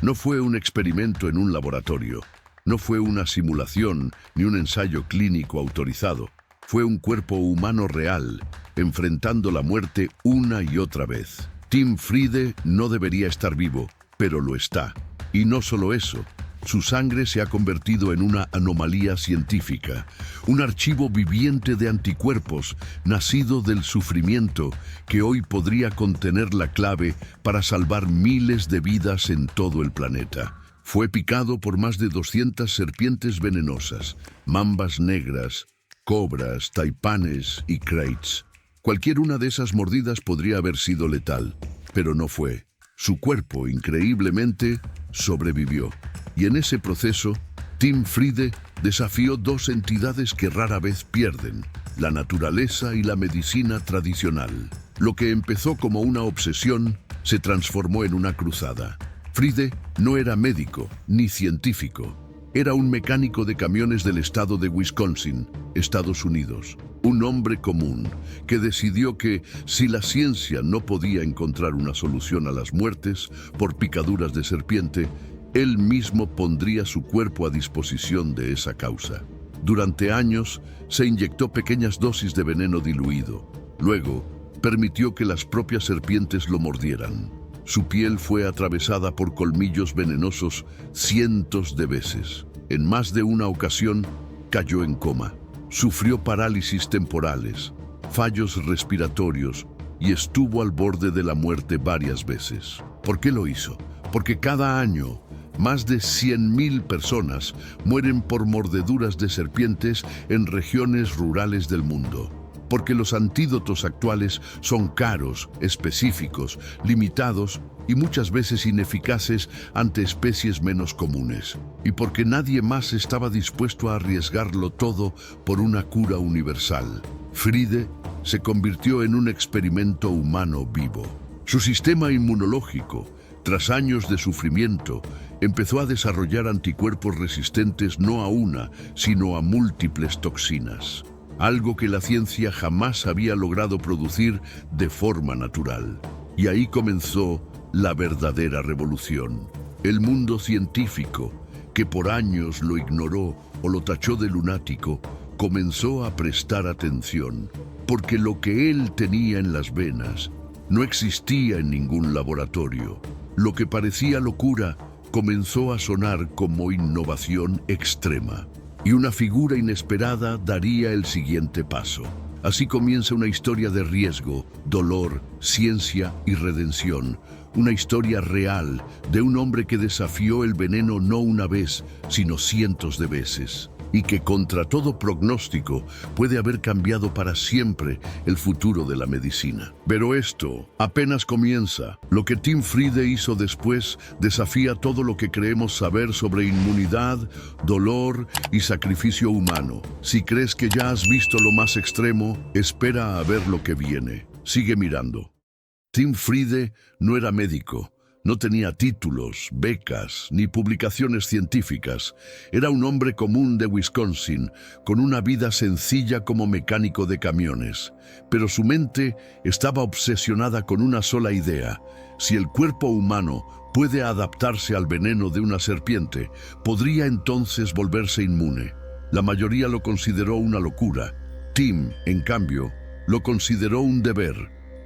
No fue un experimento en un laboratorio, no fue una simulación ni un ensayo clínico autorizado. Fue un cuerpo humano real, enfrentando la muerte una y otra vez. Tim Friede no debería estar vivo, pero lo está. Y no solo eso, su sangre se ha convertido en una anomalía científica, un archivo viviente de anticuerpos nacido del sufrimiento que hoy podría contener la clave para salvar miles de vidas en todo el planeta. Fue picado por más de 200 serpientes venenosas, mambas negras, cobras, taipanes y kraits. Cualquier una de esas mordidas podría haber sido letal, pero no fue. Su cuerpo, increíblemente, sobrevivió. Y en ese proceso, Tim Friede desafió dos entidades que rara vez pierden: la naturaleza y la medicina tradicional. Lo que empezó como una obsesión se transformó en una cruzada. Friede no era médico ni científico. Era un mecánico de camiones del estado de Wisconsin, Estados Unidos. Un hombre común que decidió que, si la ciencia no podía encontrar una solución a las muertes por picaduras de serpiente, él mismo pondría su cuerpo a disposición de esa causa. Durante años, se inyectó pequeñas dosis de veneno diluido. Luego, permitió que las propias serpientes lo mordieran. Su piel fue atravesada por colmillos venenosos cientos de veces. En más de una ocasión, cayó en coma. Sufrió parálisis temporales, fallos respiratorios y estuvo al borde de la muerte varias veces. ¿Por qué lo hizo? Porque cada año, más de 100.000 personas mueren por mordeduras de serpientes en regiones rurales del mundo. Porque los antídotos actuales son caros, específicos, limitados y muchas veces ineficaces ante especies menos comunes. Y porque nadie más estaba dispuesto a arriesgarlo todo por una cura universal. Friede se convirtió en un experimento humano vivo. Su sistema inmunológico, tras años de sufrimiento, empezó a desarrollar anticuerpos resistentes no a una, sino a múltiples toxinas. Algo que la ciencia jamás había logrado producir de forma natural. Y ahí comenzó la verdadera revolución. El mundo científico, que por años lo ignoró o lo tachó de lunático, comenzó a prestar atención, porque lo que él tenía en las venas no existía en ningún laboratorio. Lo que parecía locura comenzó a sonar como innovación extrema. Y una figura inesperada daría el siguiente paso. Así comienza una historia de riesgo, dolor, ciencia y redención. Una historia real de un hombre que desafió el veneno no una vez, sino cientos de veces. Y que contra todo pronóstico puede haber cambiado para siempre el futuro de la medicina. Pero esto apenas comienza. Lo que Tim Friede hizo después desafía todo lo que creemos saber sobre inmunidad, dolor y sacrificio humano. Si crees que ya has visto lo más extremo, espera a ver lo que viene. Sigue mirando. Tim Friede no era médico. No tenía títulos, becas, ni publicaciones científicas. Era un hombre común de Wisconsin, con una vida sencilla como mecánico de camiones. Pero su mente estaba obsesionada con una sola idea. Si el cuerpo humano puede adaptarse al veneno de una serpiente, podría entonces volverse inmune. La mayoría lo consideró una locura. Tim, en cambio, lo consideró un deber.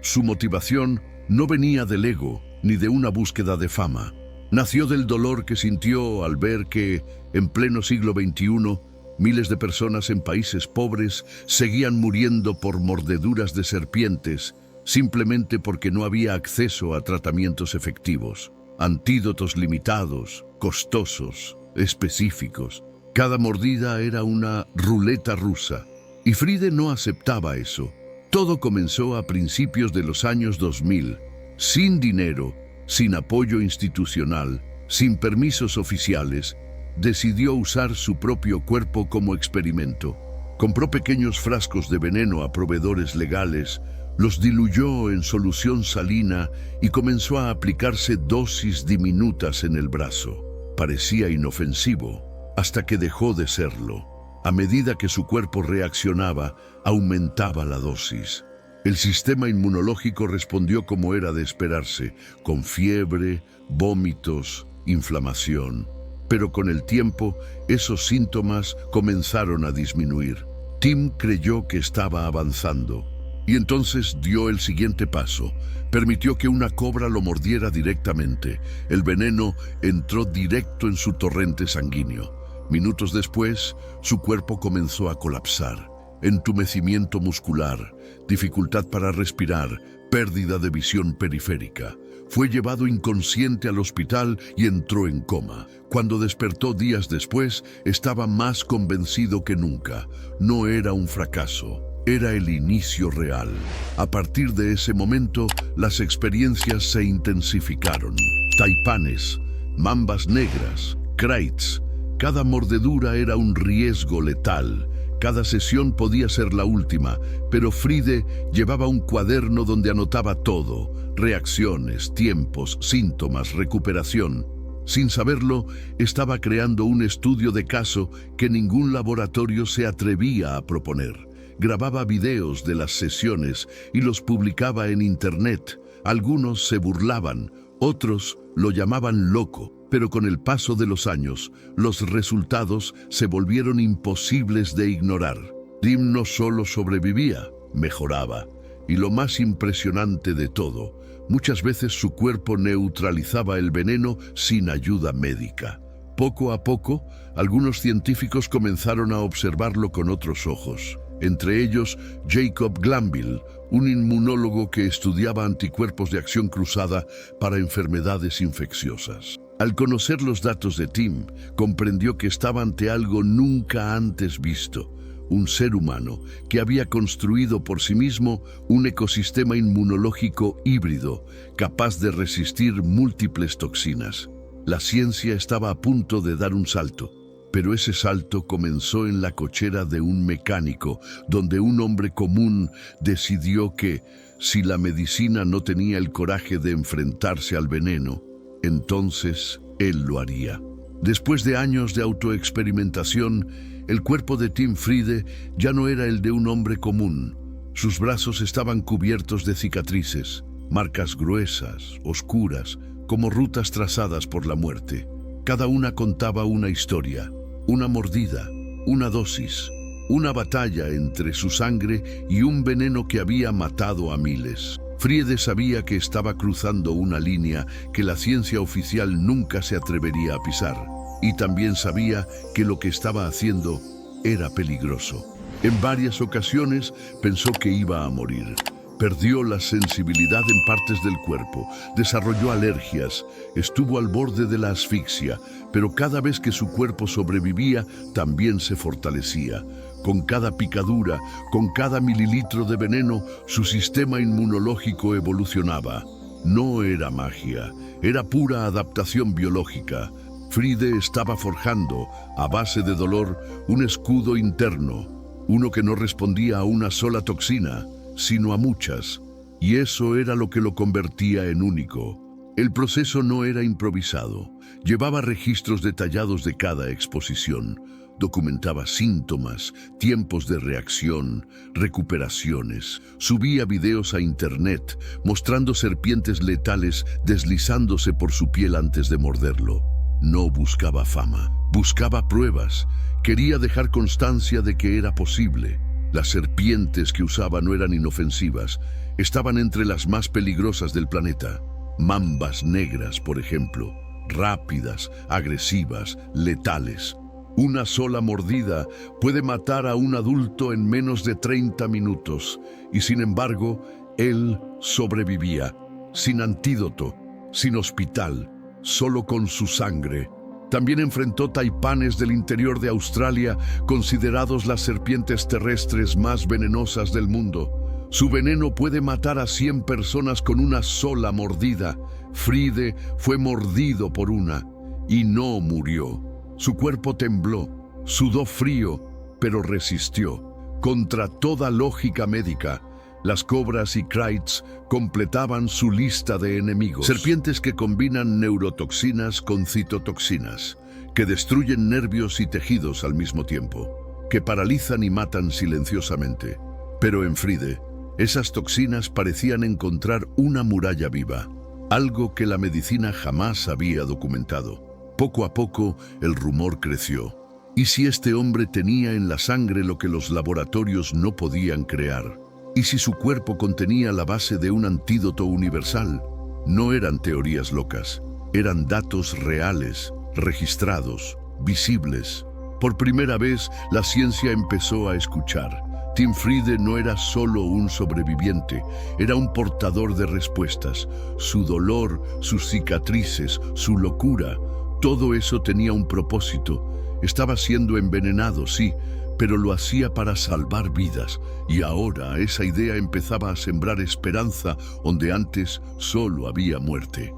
Su motivación no venía del ego, ni de una búsqueda de fama. Nació del dolor que sintió al ver que, en pleno siglo XXI, miles de personas en países pobres seguían muriendo por mordeduras de serpientes, simplemente porque no había acceso a tratamientos efectivos. Antídotos limitados, costosos, específicos. Cada mordida era una ruleta rusa. Y Friede no aceptaba eso. Todo comenzó a principios de los años 2000. Sin dinero, sin apoyo institucional, sin permisos oficiales, decidió usar su propio cuerpo como experimento. Compró pequeños frascos de veneno a proveedores legales, los diluyó en solución salina y comenzó a aplicarse dosis diminutas en el brazo. Parecía inofensivo, hasta que dejó de serlo. A medida que su cuerpo reaccionaba, aumentaba la dosis. El sistema inmunológico respondió como era de esperarse, con fiebre, vómitos inflamación. Pero con el tiempo, esos síntomas comenzaron a disminuir. Tim creyó que estaba avanzando y entonces dio el siguiente paso. Permitió que una cobra lo mordiera directamente. El veneno entró directo en su torrente sanguíneo. Minutos después, su cuerpo comenzó a colapsar. Entumecimiento muscular, dificultad para respirar, pérdida de visión periférica. Fue llevado inconsciente al hospital y entró en coma. Cuando despertó días después, estaba más convencido que nunca. No era un fracaso, era el inicio real. A partir de ese momento, las experiencias se intensificaron. Taipanes, mambas negras, kraits. Cada mordedura era un riesgo letal. Cada sesión podía ser la última, pero Fride llevaba un cuaderno donde anotaba todo: reacciones, tiempos, síntomas, recuperación. Sin saberlo, estaba creando un estudio de caso que ningún laboratorio se atrevía a proponer. Grababa videos de las sesiones y los publicaba en Internet. Algunos se burlaban, otros lo llamaban loco. Pero con el paso de los años, los resultados se volvieron imposibles de ignorar. Tim no solo sobrevivía, mejoraba. Y lo más impresionante de todo, muchas veces su cuerpo neutralizaba el veneno sin ayuda médica. Poco a poco, algunos científicos comenzaron a observarlo con otros ojos. Entre ellos, Jacob Glanville, un inmunólogo que estudiaba anticuerpos de acción cruzada para enfermedades infecciosas. Al conocer los datos de Tim, comprendió que estaba ante algo nunca antes visto: un ser humano que había construido por sí mismo un ecosistema inmunológico híbrido, capaz de resistir múltiples toxinas. La ciencia estaba a punto de dar un salto, pero ese salto comenzó en la cochera de un mecánico, donde un hombre común decidió que, si la medicina no tenía el coraje de enfrentarse al veneno, entonces él lo haría. Después de años de autoexperimentación, el cuerpo de Tim Fride ya no era el de un hombre común. Sus brazos estaban cubiertos de cicatrices, marcas gruesas, oscuras, como rutas trazadas por la muerte. Cada una contaba una historia, una mordida, una dosis, una batalla entre su sangre y un veneno que había matado a miles. Fride sabía que estaba cruzando una línea que la ciencia oficial nunca se atrevería a pisar, y también sabía que lo que estaba haciendo era peligroso. En varias ocasiones pensó que iba a morir. Perdió la sensibilidad en partes del cuerpo, desarrolló alergias, estuvo al borde de la asfixia, pero cada vez que su cuerpo sobrevivía, también se fortalecía. Con cada picadura, con cada mililitro de veneno, su sistema inmunológico evolucionaba. No era magia, era pura adaptación biológica. Fride estaba forjando, a base de dolor, un escudo interno, uno que no respondía a una sola toxina, sino a muchas, y eso era lo que lo convertía en único. El proceso no era improvisado, llevaba registros detallados de cada exposición. Documentaba síntomas, tiempos de reacción, recuperaciones. Subía videos a Internet mostrando serpientes letales deslizándose por su piel antes de morderlo. No buscaba fama, buscaba pruebas. Quería dejar constancia de que era posible. Las serpientes que usaba no eran inofensivas, estaban entre las más peligrosas del planeta. Mambas negras, por ejemplo, rápidas, agresivas, letales. Una sola mordida puede matar a un adulto en menos de 30 minutos, y sin embargo, él sobrevivía, sin antídoto, sin hospital, solo con su sangre. También enfrentó taipanes del interior de Australia, considerados las serpientes terrestres más venenosas del mundo. Su veneno puede matar a 100 personas con una sola mordida. Fride fue mordido por una y no murió. Su cuerpo tembló, sudó frío, pero resistió. Contra toda lógica médica, las cobras y kraits completaban su lista de enemigos. Serpientes que combinan neurotoxinas con citotoxinas, que destruyen nervios y tejidos al mismo tiempo, que paralizan y matan silenciosamente. Pero en Fride, esas toxinas parecían encontrar una muralla viva, algo que la medicina jamás había documentado. Poco a poco, el rumor creció. ¿Y si este hombre tenía en la sangre lo que los laboratorios no podían crear? ¿Y si su cuerpo contenía la base de un antídoto universal? No eran teorías locas, eran datos reales, registrados, visibles. Por primera vez, la ciencia empezó a escuchar. Tim Friede no era solo un sobreviviente, era un portador de respuestas. Su dolor, sus cicatrices, su locura, todo eso tenía un propósito. Estaba siendo envenenado, sí, pero lo hacía para salvar vidas. Y ahora esa idea empezaba a sembrar esperanza donde antes solo había muerte.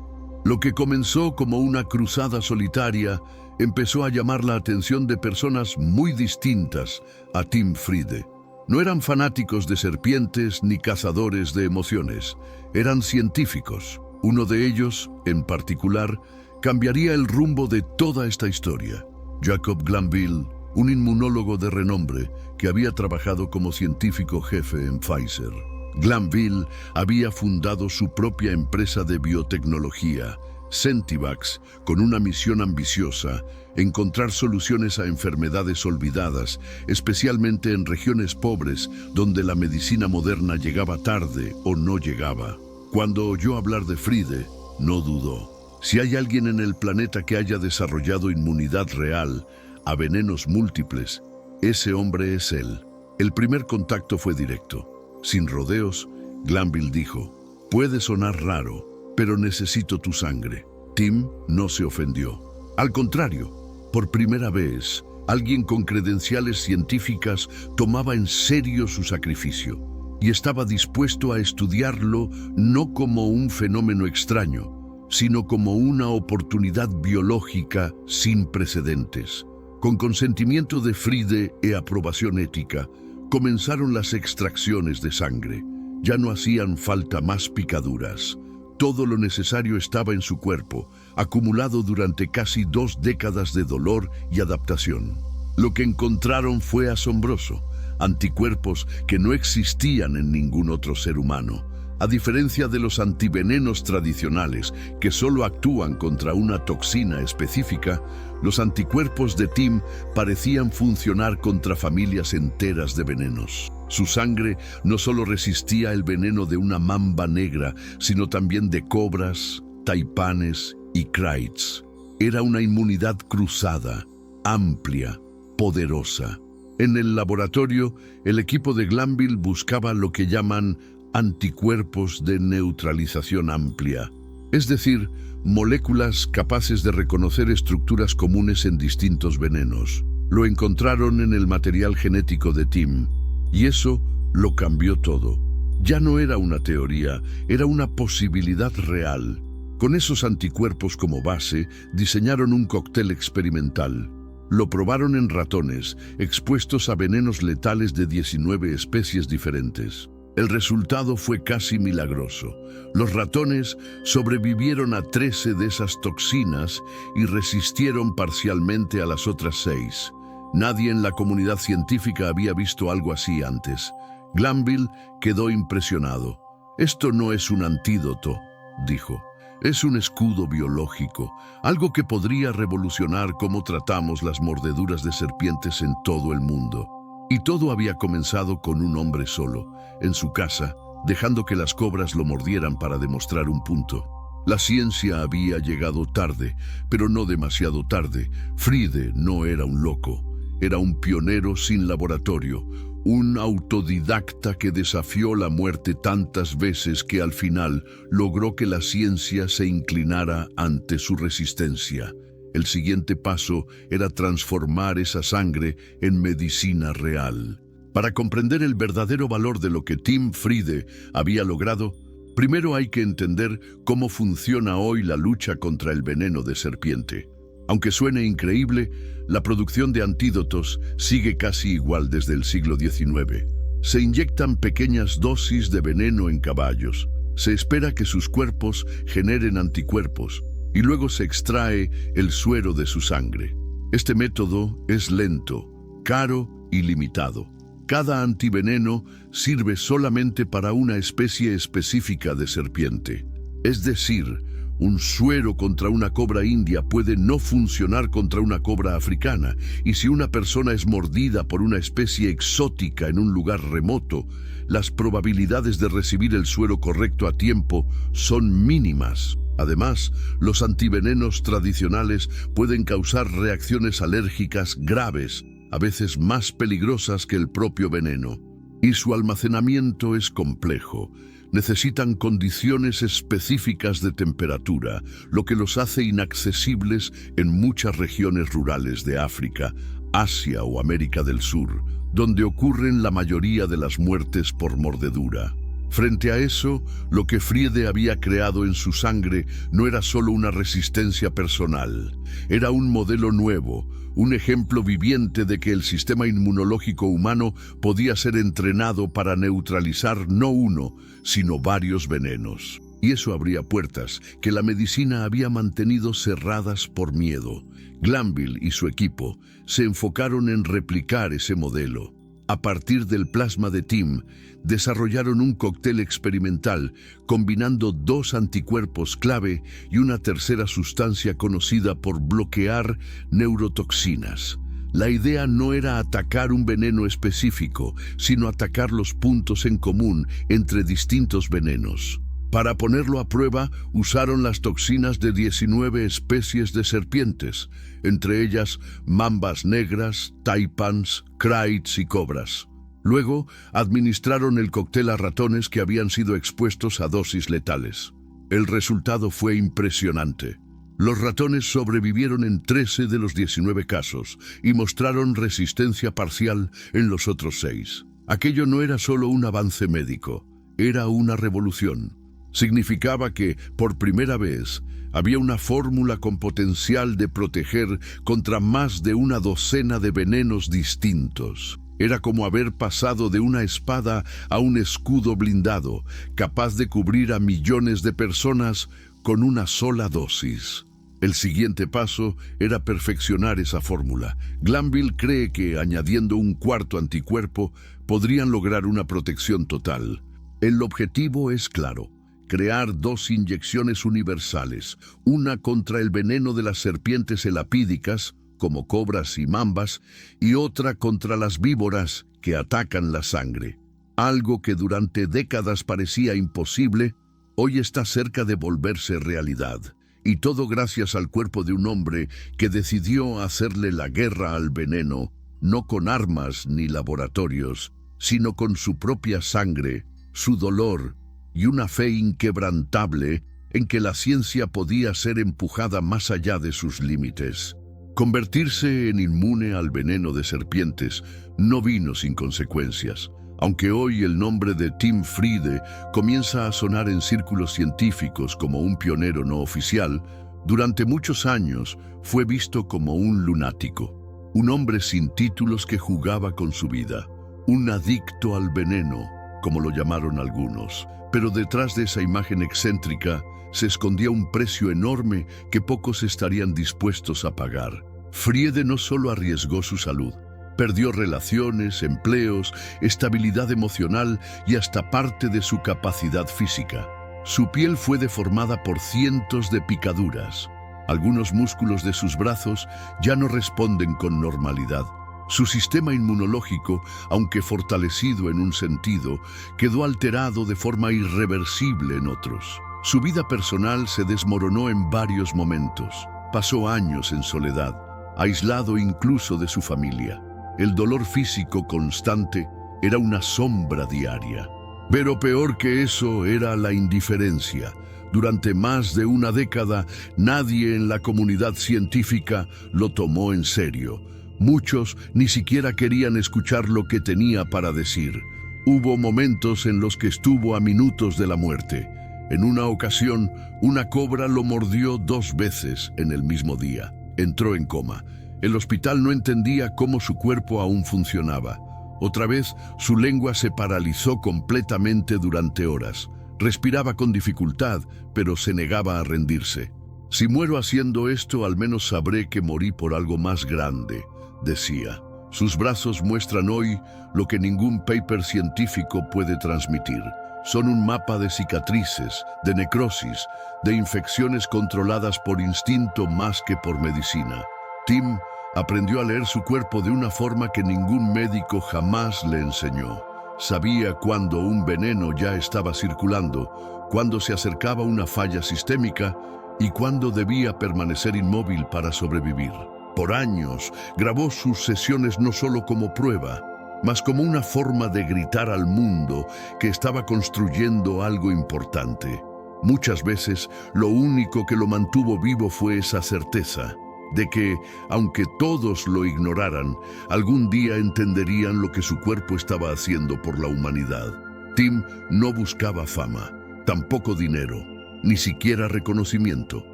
Lo que comenzó como una cruzada solitaria empezó a llamar la atención de personas muy distintas a Tim Friede. No eran fanáticos de serpientes ni cazadores de emociones, eran científicos. Uno de ellos, en particular, cambiaría el rumbo de toda esta historia. Jacob Glanville, un inmunólogo de renombre que había trabajado como científico jefe en Pfizer. Glanville había fundado su propia empresa de biotecnología, Centivax, con una misión ambiciosa: encontrar soluciones a enfermedades olvidadas, especialmente en regiones pobres donde la medicina moderna llegaba tarde o no llegaba. Cuando oyó hablar de Friede, no dudó. Si hay alguien en el planeta que haya desarrollado inmunidad real a venenos múltiples, ese hombre es él. El primer contacto fue directo. Sin rodeos, Glanville dijo: «Puede sonar raro, pero necesito tu sangre». Tim no se ofendió. Al contrario, por primera vez, alguien con credenciales científicas tomaba en serio su sacrificio y estaba dispuesto a estudiarlo no como un fenómeno extraño, sino como una oportunidad biológica sin precedentes. Con consentimiento de Friede e aprobación ética, comenzaron las extracciones de sangre. Ya no hacían falta más picaduras. Todo lo necesario estaba en su cuerpo, acumulado durante casi 2 décadas de dolor y adaptación. Lo que encontraron fue asombroso: anticuerpos que no existían en ningún otro ser humano. A diferencia de los antivenenos tradicionales, que solo actúan contra una toxina específica, los anticuerpos de Tim parecían funcionar contra familias enteras de venenos. Su sangre no solo resistía el veneno de una mamba negra, sino también de cobras, taipanes y kraits. Era una inmunidad cruzada, amplia, poderosa. En el laboratorio, el equipo de Glanville buscaba lo que llaman anticuerpos de neutralización amplia, es decir, moléculas capaces de reconocer estructuras comunes en distintos venenos. Lo encontraron en el material genético de Tim, y eso lo cambió todo. Ya no era una teoría, era una posibilidad real. Con esos anticuerpos como base, diseñaron un cóctel experimental. Lo probaron en ratones, expuestos a venenos letales de 19 especies diferentes. El resultado fue casi milagroso. Los ratones sobrevivieron a 13 de esas toxinas y resistieron parcialmente a las otras 6. Nadie en la comunidad científica había visto algo así antes. Glanville quedó impresionado. «Esto no es un antídoto», dijo. «Es un escudo biológico, algo que podría revolucionar cómo tratamos las mordeduras de serpientes en todo el mundo». Y todo había comenzado con un hombre solo, en su casa, dejando que las cobras lo mordieran para demostrar un punto. La ciencia había llegado tarde, pero no demasiado tarde. Friede no era un loco, era un pionero sin laboratorio, un autodidacta que desafió la muerte tantas veces que al final logró que la ciencia se inclinara ante su resistencia. El siguiente paso era transformar esa sangre en medicina real. Para comprender el verdadero valor de lo que Tim Friede había logrado, primero hay que entender cómo funciona hoy la lucha contra el veneno de serpiente. Aunque suene increíble, la producción de antídotos sigue casi igual desde el siglo XIX. Se inyectan pequeñas dosis de veneno en caballos. Se espera que sus cuerpos generen anticuerpos y luego se extrae el suero de su sangre. Este método es lento, caro y limitado. Cada antiveneno sirve solamente para una especie específica de serpiente. Es decir, Un suero contra una cobra india puede no funcionar contra una cobra africana, y si una persona es mordida por una especie exótica en un lugar remoto, las probabilidades de recibir el suero correcto a tiempo son mínimas. Además, los antivenenos tradicionales pueden causar reacciones alérgicas graves, a veces más peligrosas que el propio veneno. Y su almacenamiento es complejo. Necesitan condiciones específicas de temperatura, lo que los hace inaccesibles en muchas regiones rurales de África, Asia o América del Sur, donde ocurren la mayoría de las muertes por mordedura. Frente a eso, lo que Friede había creado en su sangre no era solo una resistencia personal, era un modelo nuevo, un ejemplo viviente de que el sistema inmunológico humano podía ser entrenado para neutralizar no uno, sino varios venenos. Y eso abría puertas que la medicina había mantenido cerradas por miedo. Glanville y su equipo se enfocaron en replicar ese modelo. A partir del plasma de Tim, desarrollaron un cóctel experimental combinando 2 anticuerpos clave y una tercera sustancia conocida por bloquear neurotoxinas. La idea no era atacar un veneno específico, sino atacar los puntos en común entre distintos venenos. Para ponerlo a prueba, usaron las toxinas de 19 especies de serpientes, entre ellas mambas negras, taipans, kraits y cobras. Luego, administraron el cóctel a ratones que habían sido expuestos a dosis letales. El resultado fue impresionante. Los ratones sobrevivieron en 13 de los 19 casos y mostraron resistencia parcial en los otros 6. Aquello no era solo un avance médico, era una revolución. Significaba que, por primera vez, había una fórmula con potencial de proteger contra más de una docena de venenos distintos. Era como haber pasado de una espada a un escudo blindado, capaz de cubrir a millones de personas con una sola dosis. El siguiente paso era perfeccionar esa fórmula. Glanville cree que, añadiendo un cuarto anticuerpo, podrían lograr una protección total. El objetivo es claro: crear 2 inyecciones universales, una contra el veneno de las serpientes elapídicas, como cobras y mambas, y otra contra las víboras que atacan la sangre. Algo que durante décadas parecía imposible, hoy está cerca de volverse realidad. Y todo gracias al cuerpo de un hombre que decidió hacerle la guerra al veneno, no con armas ni laboratorios, sino con su propia sangre, su dolor y una fe inquebrantable en que la ciencia podía ser empujada más allá de sus límites. Convertirse en inmune al veneno de serpientes no vino sin consecuencias. Aunque hoy el nombre de Tim Friede comienza a sonar en círculos científicos como un pionero no oficial, durante muchos años fue visto como un lunático, un hombre sin títulos que jugaba con su vida, un adicto al veneno, como lo llamaron algunos. Pero detrás de esa imagen excéntrica se escondía un precio enorme que pocos estarían dispuestos a pagar. Friede no solo arriesgó su salud, perdió relaciones, empleos, estabilidad emocional y hasta parte de su capacidad física. Su piel fue deformada por cientos de picaduras. Algunos músculos de sus brazos ya no responden con normalidad. Su sistema inmunológico, aunque fortalecido en un sentido, quedó alterado de forma irreversible en otros. Su vida personal se desmoronó en varios momentos. Pasó años en soledad, aislado incluso de su familia. El dolor físico constante era una sombra diaria. Pero peor que eso era la indiferencia. Durante más de una década, nadie en la comunidad científica lo tomó en serio. Muchos ni siquiera querían escuchar lo que tenía para decir. Hubo momentos en los que estuvo a minutos de la muerte. En una ocasión, una cobra lo mordió 2 veces en el mismo día. Entró en coma. El hospital no entendía cómo su cuerpo aún funcionaba. Otra vez, su lengua se paralizó completamente durante horas. Respiraba con dificultad, pero se negaba a rendirse. Si muero haciendo esto, al menos sabré que morí por algo más grande, decía. Sus brazos muestran hoy lo que ningún paper científico puede transmitir. Son un mapa de cicatrices, de necrosis, de infecciones controladas por instinto más que por medicina. Tim aprendió a leer su cuerpo de una forma que ningún médico jamás le enseñó. Sabía cuándo un veneno ya estaba circulando, cuándo se acercaba una falla sistémica y cuándo debía permanecer inmóvil para sobrevivir. Por años, grabó sus sesiones no solo como prueba, mas como una forma de gritar al mundo que estaba construyendo algo importante. Muchas veces, lo único que lo mantuvo vivo fue esa certeza de que, aunque todos lo ignoraran, algún día entenderían lo que su cuerpo estaba haciendo por la humanidad. Tim no buscaba fama, tampoco dinero, ni siquiera reconocimiento.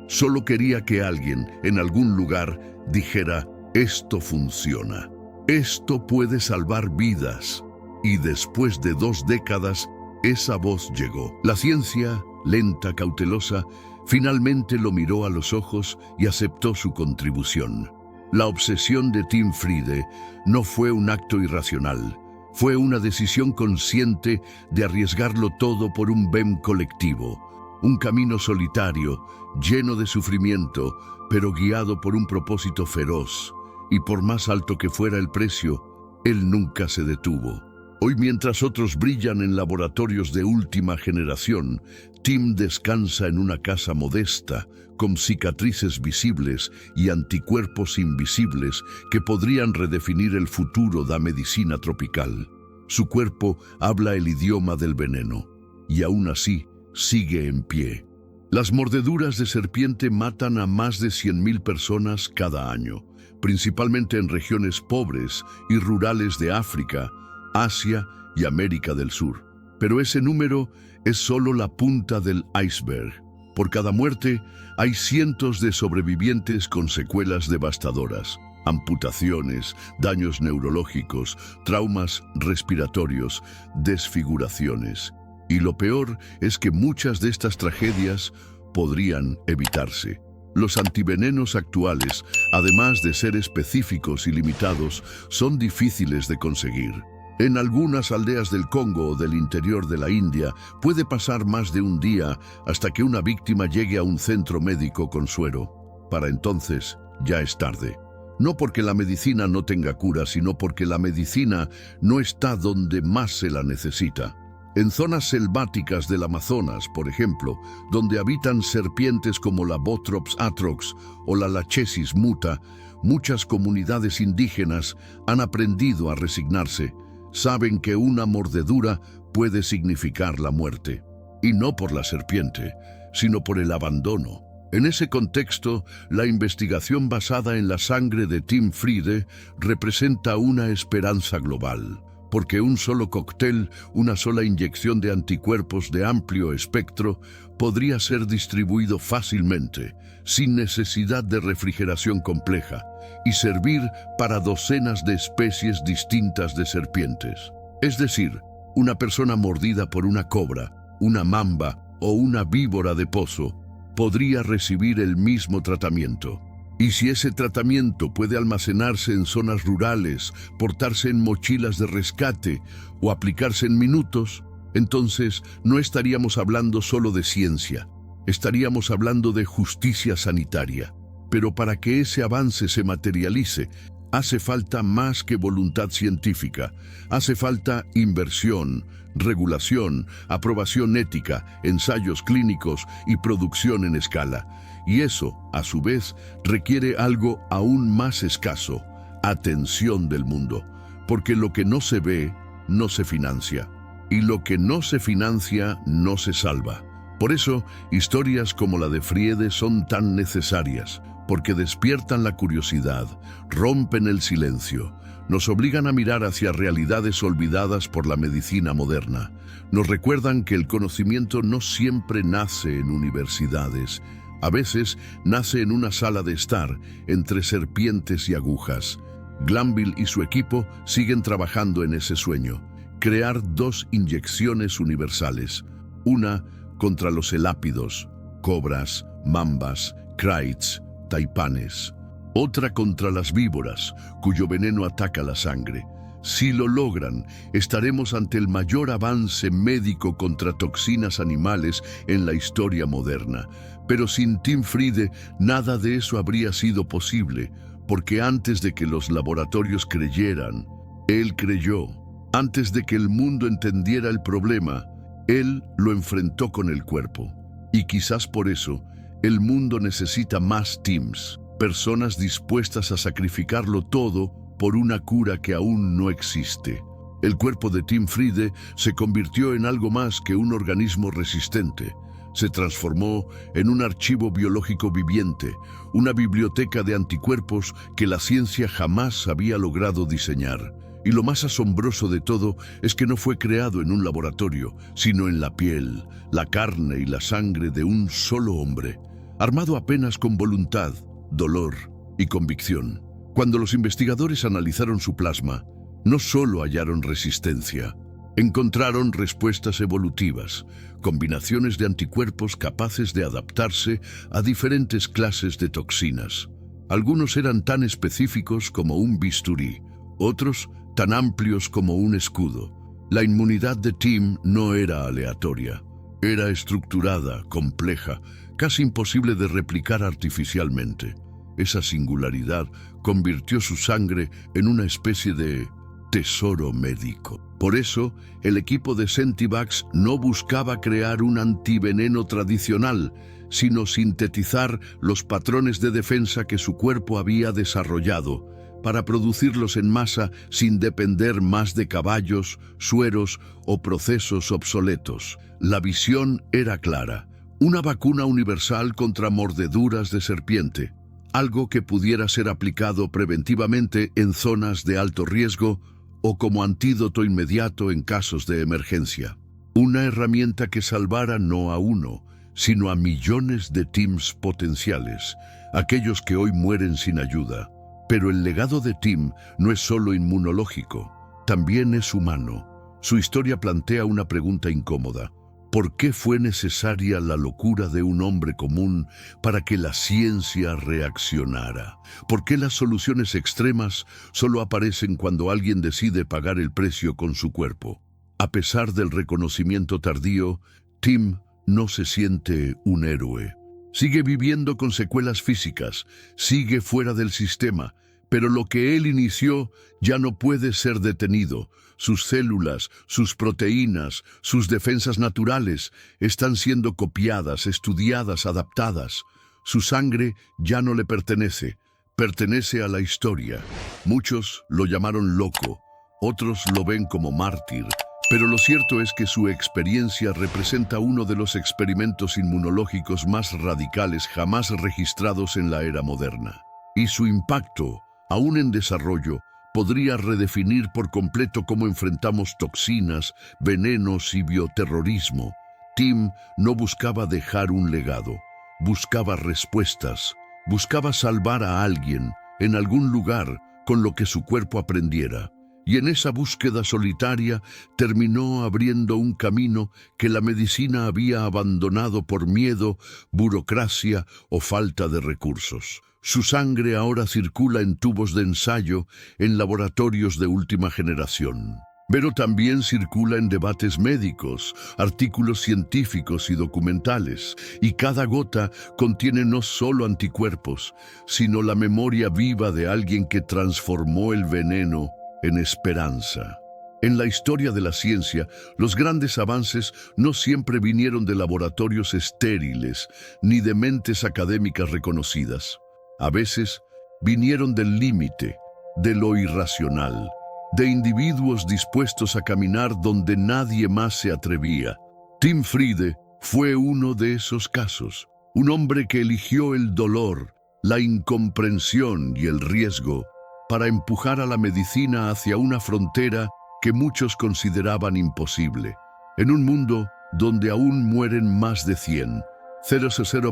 Solo quería que alguien, en algún lugar, dijera: esto funciona, esto puede salvar vidas. Y después de 2 décadas, esa voz llegó. La ciencia, lenta, cautelosa, finalmente lo miró a los ojos y aceptó su contribución. La obsesión de Tim Friede no fue un acto irracional, fue una decisión consciente de arriesgarlo todo por un bien colectivo, un camino solitario, lleno de sufrimiento, pero guiado por un propósito feroz, y por más alto que fuera el precio, él nunca se detuvo. Hoy, mientras otros brillan en laboratorios de última generación, Tim descansa en una casa modesta, con cicatrices visibles y anticuerpos invisibles que podrían redefinir el futuro de la medicina tropical. Su cuerpo habla el idioma del veneno, y aún así sigue en pie. Las mordeduras de serpiente matan a más de 100.000 personas cada año, principalmente en regiones pobres y rurales de África, Asia y América del Sur. Pero ese número es solo la punta del iceberg. Por cada muerte hay cientos de sobrevivientes con secuelas devastadoras, amputaciones, daños neurológicos, traumas respiratorios, desfiguraciones. Y lo peor es que muchas de estas tragedias podrían evitarse. Los antivenenos actuales, además de ser específicos y limitados, son difíciles de conseguir. En algunas aldeas del Congo o del interior de la India puede pasar más de un día hasta que una víctima llegue a un centro médico con suero. Para entonces, ya es tarde. No porque la medicina no tenga cura, sino porque la medicina no está donde más se la necesita. En zonas selváticas del Amazonas, por ejemplo, donde habitan serpientes como la Bothrops atrox o la Lachesis muta, muchas comunidades indígenas han aprendido a resignarse. Saben que una mordedura puede significar la muerte. Y no por la serpiente, sino por el abandono. En ese contexto, la investigación basada en la sangre de Tim Friede representa una esperanza global. Porque un solo cóctel, una sola inyección de anticuerpos de amplio espectro, podría ser distribuido fácilmente, sin necesidad de refrigeración compleja, y servir para docenas de especies distintas de serpientes. Es decir, una persona mordida por una cobra, una mamba o una víbora de pozo podría recibir el mismo tratamiento. Y si ese tratamiento puede almacenarse en zonas rurales, portarse en mochilas de rescate o aplicarse en minutos, entonces no estaríamos hablando solo de ciencia, estaríamos hablando de justicia sanitaria. Pero para que ese avance se materialice, hace falta más que voluntad científica, hace falta inversión, regulación, aprobación ética, ensayos clínicos y producción en escala. Y eso, a su vez, requiere algo aún más escaso: atención del mundo. Porque lo que no se ve, no se financia. Y lo que no se financia, no se salva. Por eso, historias como la de Friede son tan necesarias, porque despiertan la curiosidad, rompen el silencio, nos obligan a mirar hacia realidades olvidadas por la medicina moderna. Nos recuerdan que el conocimiento no siempre nace en universidades. A veces nace en una sala de estar, entre serpientes y agujas. Glanville y su equipo siguen trabajando en ese sueño: crear 2 inyecciones universales. Una contra los elápidos, cobras, mambas, kraits, taipanes. Otra contra las víboras, cuyo veneno ataca la sangre. Si lo logran, estaremos ante el mayor avance médico contra toxinas animales en la historia moderna. Pero sin Tim Friede, nada de eso habría sido posible, porque antes de que los laboratorios creyeran, él creyó. Antes de que el mundo entendiera el problema, él lo enfrentó con el cuerpo. Y quizás por eso, el mundo necesita más Tims, personas dispuestas a sacrificarlo todo por una cura que aún no existe. El cuerpo de Tim Friede se convirtió en algo más que un organismo resistente. Se transformó en un archivo biológico viviente, una biblioteca de anticuerpos que la ciencia jamás había logrado diseñar. Y lo más asombroso de todo es que no fue creado en un laboratorio, sino en la piel, la carne y la sangre de un solo hombre, armado apenas con voluntad, dolor y convicción. Cuando los investigadores analizaron su plasma, no solo hallaron resistencia, encontraron respuestas evolutivas, combinaciones de anticuerpos capaces de adaptarse a diferentes clases de toxinas. Algunos eran tan específicos como un bisturí, otros tan amplios como un escudo. La inmunidad de Tim no era aleatoria, era estructurada, compleja, casi imposible de replicar artificialmente. Esa singularidad convirtió su sangre en una especie de tesoro médico. Por eso, el equipo de Sentivax no buscaba crear un antiveneno tradicional, sino sintetizar los patrones de defensa que su cuerpo había desarrollado, para producirlos en masa sin depender más de caballos, sueros o procesos obsoletos. La visión era clara: una vacuna universal contra mordeduras de serpiente, algo que pudiera ser aplicado preventivamente en zonas de alto riesgo o como antídoto inmediato en casos de emergencia. Una herramienta que salvara no a uno, sino a millones de Tims potenciales, aquellos que hoy mueren sin ayuda. Pero el legado de Tim no es solo inmunológico, también es humano. Su historia plantea una pregunta incómoda: ¿por qué fue necesaria la locura de un hombre común para que la ciencia reaccionara? ¿Por qué las soluciones extremas solo aparecen cuando alguien decide pagar el precio con su cuerpo? A pesar del reconocimiento tardío, Tim no se siente un héroe. Sigue viviendo con secuelas físicas, sigue fuera del sistema, pero lo que él inició ya no puede ser detenido. Sus células, sus proteínas, sus defensas naturales están siendo copiadas, estudiadas, adaptadas. Su sangre ya no le pertenece, pertenece a la historia. Muchos lo llamaron loco, otros lo ven como mártir. Pero lo cierto es que su experiencia representa uno de los experimentos inmunológicos más radicales jamás registrados en la era moderna. Y su impacto, aún en desarrollo, podría redefinir por completo cómo enfrentamos toxinas, venenos y bioterrorismo. Tim no buscaba dejar un legado, buscaba respuestas, buscaba salvar a alguien, en algún lugar, con lo que su cuerpo aprendiera. Y en esa búsqueda solitaria terminó abriendo un camino que la medicina había abandonado por miedo, burocracia o falta de recursos. Su sangre ahora circula en tubos de ensayo en laboratorios de última generación. Pero también circula en debates médicos, artículos científicos y documentales, y cada gota contiene no solo anticuerpos, sino la memoria viva de alguien que transformó el veneno en esperanza. En la historia de la ciencia, los grandes avances no siempre vinieron de laboratorios estériles ni de mentes académicas reconocidas. A veces vinieron del límite, de lo irracional, de individuos dispuestos a caminar donde nadie más se atrevía. Tim Friede fue uno de esos casos, un hombre que eligió el dolor, la incomprensión y el riesgo para empujar a la medicina hacia una frontera que muchos consideraban imposible. En un mundo donde aún mueren más de 100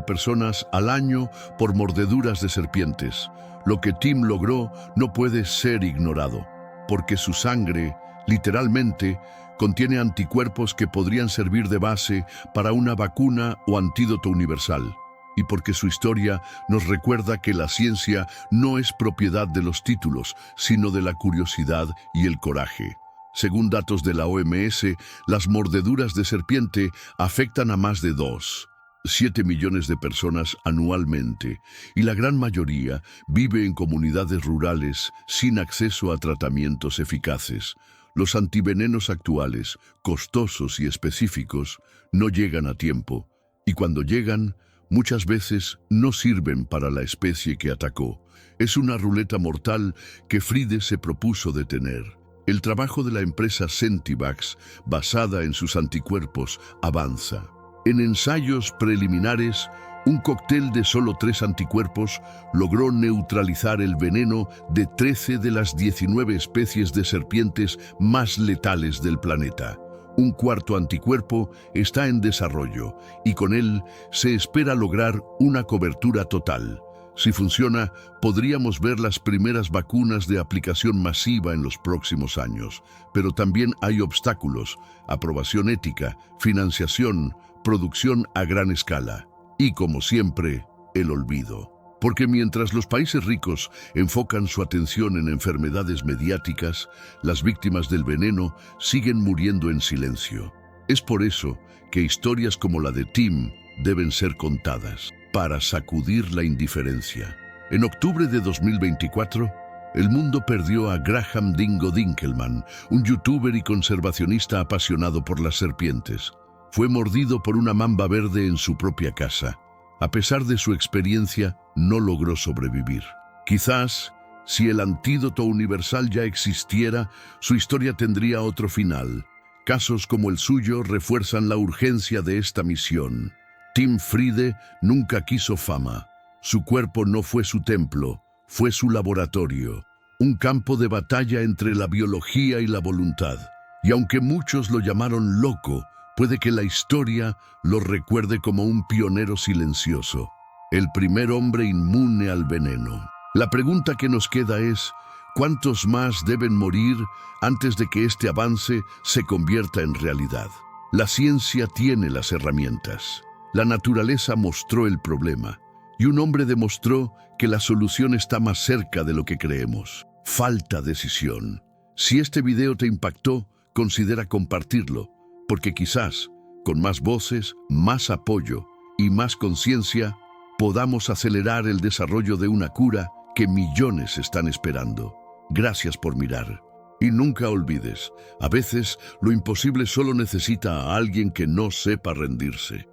personas al año por mordeduras de serpientes, lo que Tim logró no puede ser ignorado, porque su sangre, literalmente, contiene anticuerpos que podrían servir de base para una vacuna o antídoto universal. y porque su historia nos recuerda que la ciencia no es propiedad de los títulos, sino de la curiosidad y el coraje. Según datos de la OMS, las mordeduras de serpiente afectan a más de 2,7 millones de personas anualmente, y la gran mayoría vive en comunidades rurales sin acceso a tratamientos eficaces. Los antivenenos actuales, costosos y específicos, no llegan a tiempo, y cuando llegan, muchas veces no sirven para la especie que atacó. Es una ruleta mortal que Friede se propuso detener. El trabajo de la empresa Centivax, basada en sus anticuerpos, avanza. En ensayos preliminares, un cóctel de solo 3 anticuerpos logró neutralizar el veneno de 13 de las 19 especies de serpientes más letales del planeta. Un cuarto anticuerpo está en desarrollo y con él se espera lograr una cobertura total. Si funciona, podríamos ver las primeras vacunas de aplicación masiva en los próximos años. Pero también hay obstáculos: aprobación ética, financiación, producción a gran escala. Y, como siempre, el olvido. Porque mientras los países ricos enfocan su atención en enfermedades mediáticas, las víctimas del veneno siguen muriendo en silencio. Es por eso que historias como la de Tim deben ser contadas, para sacudir la indiferencia. En octubre de 2024, el mundo perdió a Graham Dingo Dinkelman, un youtuber y conservacionista apasionado por las serpientes. Fue mordido por una mamba verde en su propia casa. A pesar de su experiencia, no logró sobrevivir. Quizás, si el antídoto universal ya existiera, su historia tendría otro final. Casos como el suyo refuerzan la urgencia de esta misión. Tim Friede nunca quiso fama. Su cuerpo no fue su templo, fue su laboratorio. Un campo de batalla entre la biología y la voluntad. Y aunque muchos lo llamaron loco, puede que la historia lo recuerde como un pionero silencioso, el primer hombre inmune al veneno. La pregunta que nos queda es: ¿cuántos más deben morir antes de que este avance se convierta en realidad? La ciencia tiene las herramientas. La naturaleza mostró el problema, y un hombre demostró que la solución está más cerca de lo que creemos. Falta decisión. Si este video te impactó, considera compartirlo, porque quizás, con más voces, más apoyo y más conciencia, podamos acelerar el desarrollo de una cura que millones están esperando. Gracias por mirar. Y nunca olvides, a veces lo imposible solo necesita a alguien que no sepa rendirse.